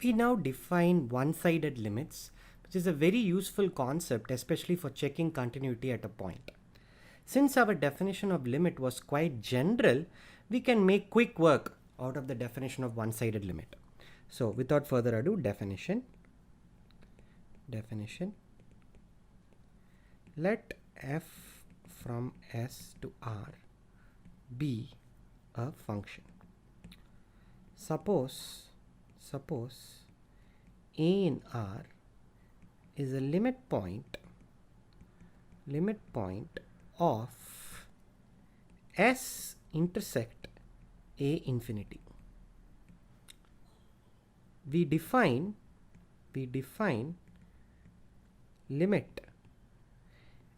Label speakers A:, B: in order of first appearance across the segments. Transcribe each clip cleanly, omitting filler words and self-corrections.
A: We now define one-sided limits, which is a very useful concept, especially for checking continuity at a point. Since our definition of limit was quite general, we can make quick work out of the definition of one-sided limit. So without further ado, definition. Let f from S to R be a function. Suppose A in R is a limit point of S intersect A infinity. We define limit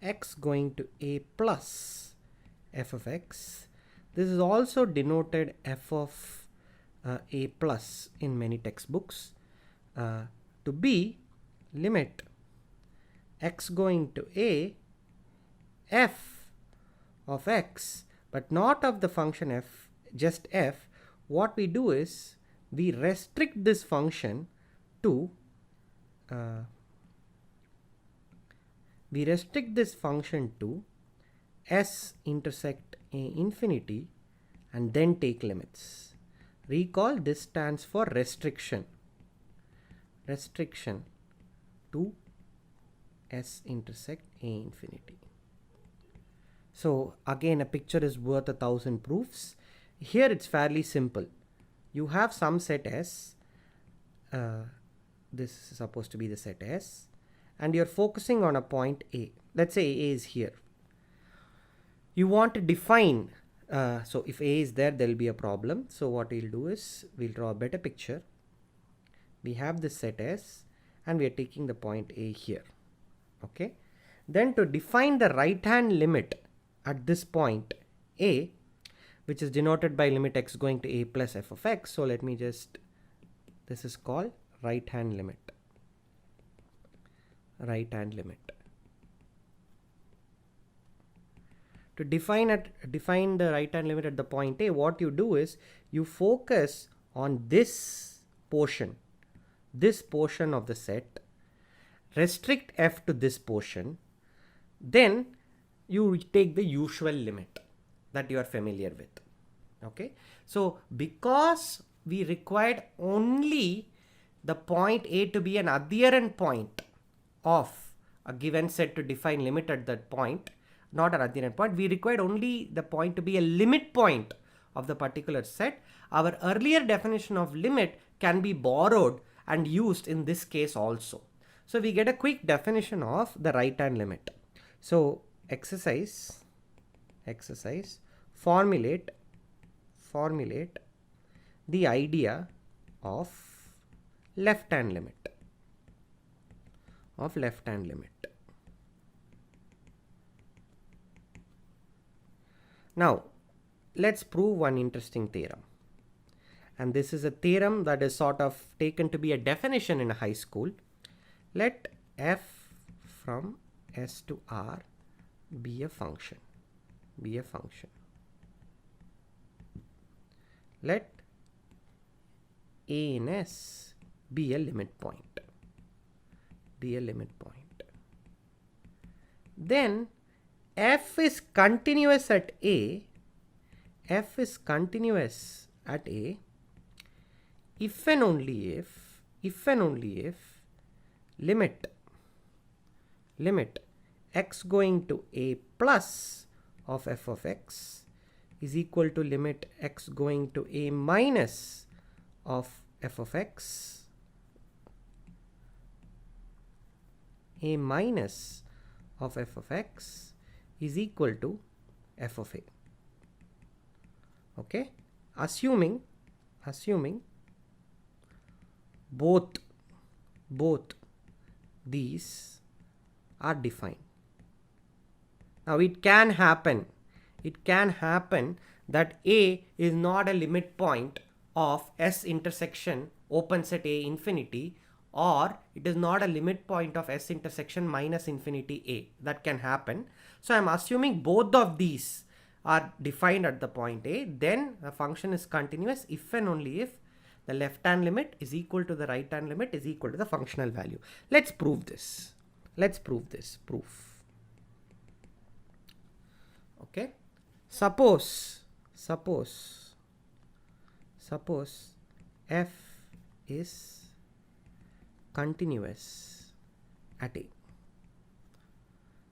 A: x going to A plus f of x. This is also denoted f of A plus in many textbooks to be limit x going to A f of x, but not of the function f, just f. What we do is we restrict this function to S intersect A infinity and then take limits. Recall, this stands for restriction to S intersect A infinity. So again, a picture is worth 1,000 proofs. Here it's fairly simple. You have some set S, this is supposed to be the set S, and you're focusing on a point A. Let's say A is here. You want to define, so if A is there, there'll be a problem. So what we'll do is we'll draw a better picture. We have this set S and we are taking the point A here. Okay. Then to define the right hand limit at this point A, which is denoted by limit x going to A plus f of x. So let me just, this is called right hand limit. To define the right hand limit at the point A, what you do is you focus on this portion of the set, restrict f to this portion, then you take the usual limit that you are familiar with. Okay, so because we required only the point A to be an adherent point of a given set to define limit at that point, not an adherent point, we required only the point to be a limit point of the particular set. Our earlier definition of limit can be borrowed and used in this case also. So we get a quick definition of the right hand limit. So exercise, formulate the idea of left hand limit. Now let's prove one interesting theorem, and this is a theorem that is sort of taken to be a definition in a high school. Let f from S to R be a function. Let A in S be a limit point. Then f is continuous at A. If and only if limit x going to A plus of f of x is equal to limit x going to A minus of f of x, is equal to f of A. Okay, assuming both these are defined. Now it can happen that A is not a limit point of S intersection open set A infinity, or it is not a limit point of S intersection minus infinity A. That can happen. So I'm assuming both of these are defined at the point A, then the function is continuous if and only if the left hand limit is equal to the right hand limit is equal to the functional value. Let's prove this. Let's prove this. Proof. Okay. Suppose f is continuous at A.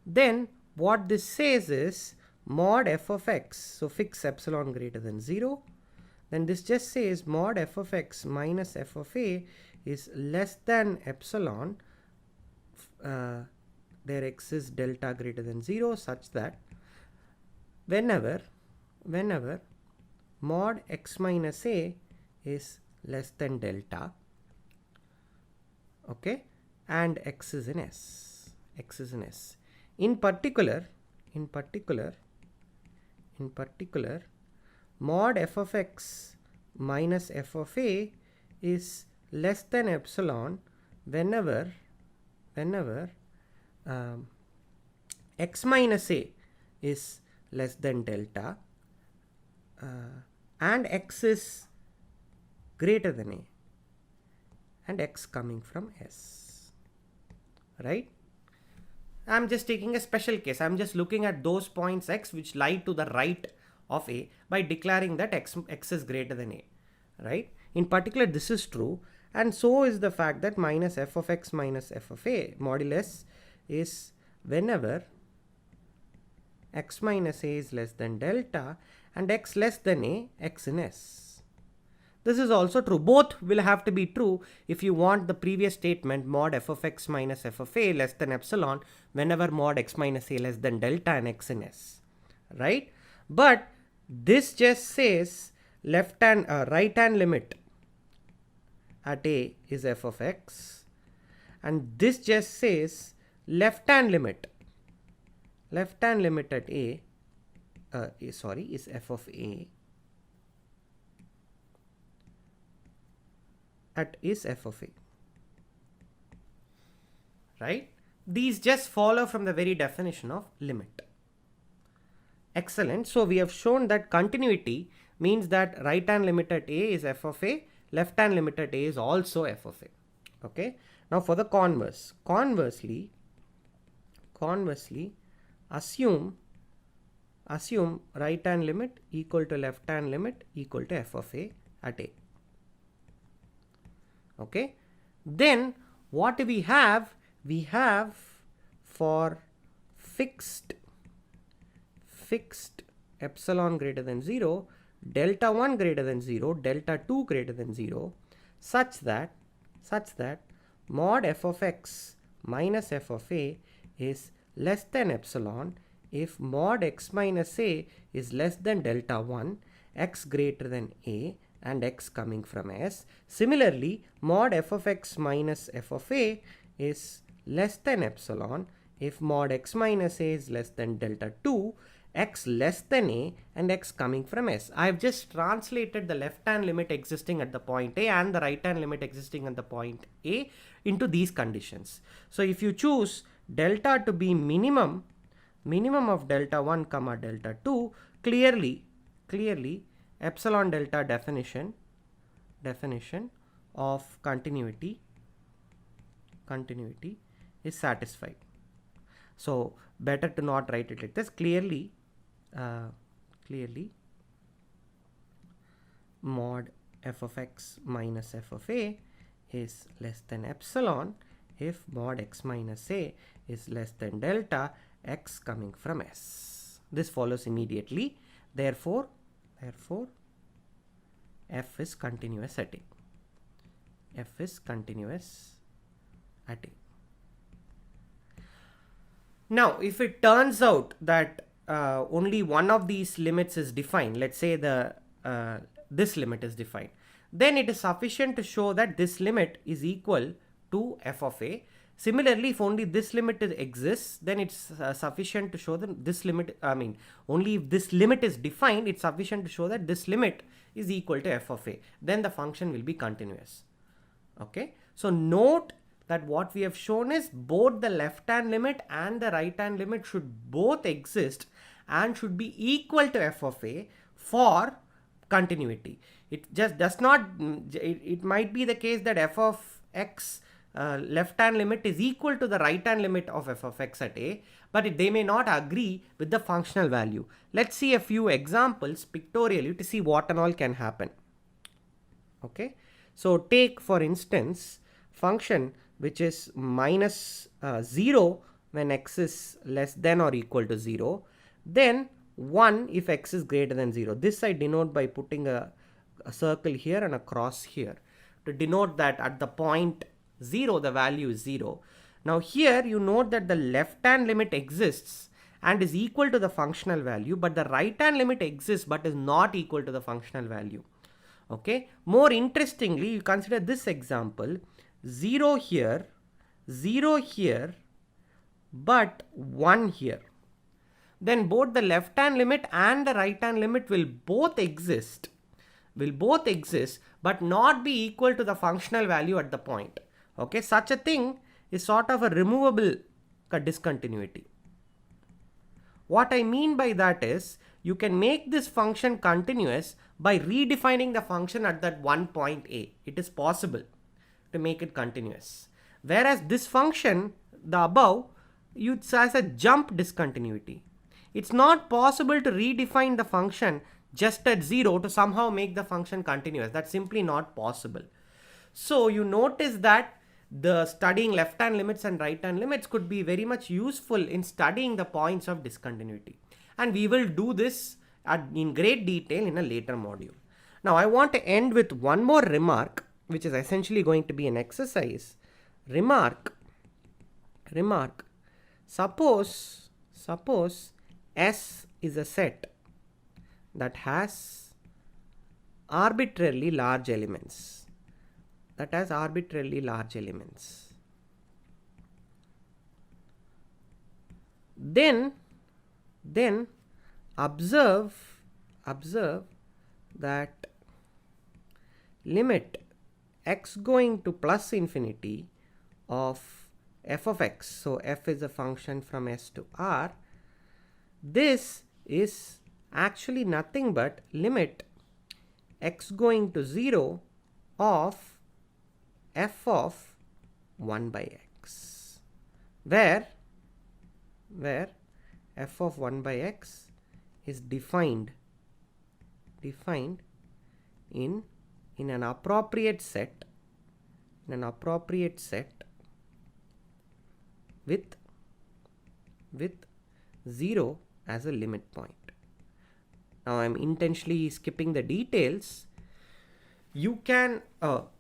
A: Then what this says is mod f of x, so fix epsilon greater than 0. Then this just says mod f of x minus f of A is less than epsilon, there exists delta greater than 0, such that whenever mod x minus A is less than delta, okay, and x is in S. In particular, mod f of x minus f of A is less than epsilon whenever x minus A is less than delta and x is greater than A and x coming from S, right? I'm just taking a special case. I'm just looking at those points x which lie to the right of A by declaring that x is greater than A, right? In particular, this is true, and so is the fact that minus f of x minus f of A modulus is whenever x minus A is less than delta and x less than A, x in S. This is also true. Both will have to be true if you want the previous statement mod f of x minus f of A less than epsilon whenever mod x minus A less than delta and x in S, right? But this just says right hand limit at A is f of x, and this just says left hand limit at A is f of A is f of A, right? These just follow from the very definition of limit. Excellent. So we have shown that continuity means that right hand limit at A is f of A, left hand limit at A is also f of A. Okay. Now for the converse, conversely assume right hand limit equal to left hand limit equal to f of A at A. Okay, then what do we have? We have for fixed epsilon greater than 0, delta 1 greater than 0, delta 2 greater than 0, such that mod f of x minus f of A is less than epsilon if mod x minus A is less than delta 1, x greater than A and x coming from S. Similarly, mod f of x minus f of A is less than epsilon if mod x minus A is less than delta 2, x less than A and x coming from S. I have just translated the left hand limit existing at the point A and the right hand limit existing at the point A into these conditions. So if you choose delta to be minimum of delta 1 comma delta 2, clearly epsilon delta definition of continuity is satisfied. So better to not write it like this. Clearly mod f of x minus f of A is less than epsilon if mod x minus A is less than delta, x coming from S. This follows immediately. Therefore f is continuous at A. F is continuous at A. Now, if it turns out that only one of these limits is defined, let's say this limit is defined, then it is sufficient to show that this limit is equal to f of A. Similarly, if only this limit exists, then it's sufficient to show that this limit, only if this limit is defined, it's sufficient to show that this limit is equal to f of A. Then the function will be continuous. Okay. So note that what we have shown is both the left hand limit and the right hand limit should both exist and should be equal to f of A for continuity. It just does not, it might be the case that f of x left hand limit is equal to the right hand limit of f of x at a, but they may not agree with the functional value. Let's see a few examples pictorially to see what and all can happen. Okay, so take for instance function which is minus 0 when x is less than or equal to 0, then 1 if x is greater than 0. This I denote by putting a circle here and a cross here to denote that at the point 0 the value is 0. Now here you note that the left hand limit exists and is equal to the functional value, but the right hand limit exists but is not equal to the functional value. Okay, more interestingly, you consider this example: 0 here, 0 here, but 1 here. Then both the left hand limit and the right hand limit will both exist, but not be equal to the functional value at the point. Okay, such a thing is sort of a removable discontinuity. What I mean by that is you can make this function continuous by redefining the function at that one point A. It is possible to make it continuous. Whereas this function, the above, it has a jump discontinuity. It's not possible to redefine the function just at 0 to somehow make the function continuous. That's simply not possible. So you notice that the studying left hand limits and right hand limits could be very much useful in studying the points of discontinuity. And we will do this in great detail in a later module. Now I want to end with one more remark, which is essentially going to be an exercise. Remark. Suppose S is a set that has arbitrarily large elements. Then observe that limit x going to plus infinity of f of x. So f is a function from S to R. This is actually nothing but limit x going to 0 of f of 1 by x, where f of 1 by x is defined in an appropriate set with 0 as a limit point. Now I'm intentionally skipping the details. You can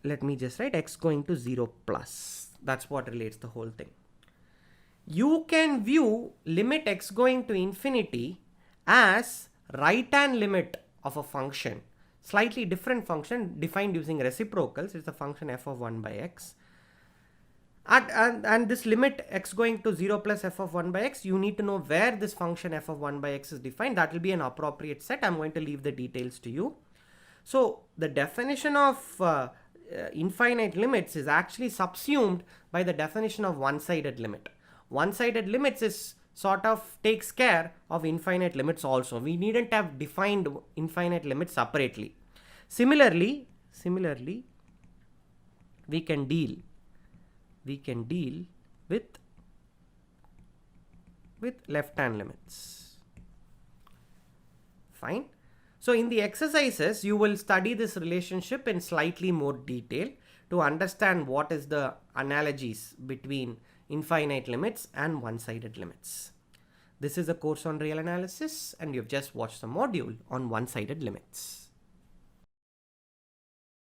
A: let me just write x going to 0 plus. That's what relates the whole thing. You can view limit x going to infinity as right hand limit of a function, slightly different function defined using reciprocals. It's a function f of 1 by x. And this limit x going to 0 plus f of 1 by x, you need to know where this function f of 1 by x is defined. That will be an appropriate set. I'm going to leave the details to you. So the definition of infinite limits is actually subsumed by the definition of one-sided limit. One-sided limits is sort of takes care of infinite limits also. We needn't have defined infinite limits separately. Similarly, we can deal with left hand limits. Fine. So in the exercises, you will study this relationship in slightly more detail to understand what is the analogies between infinite limits and one-sided limits. This is a course on real analysis, and you've just watched the module on one-sided limits.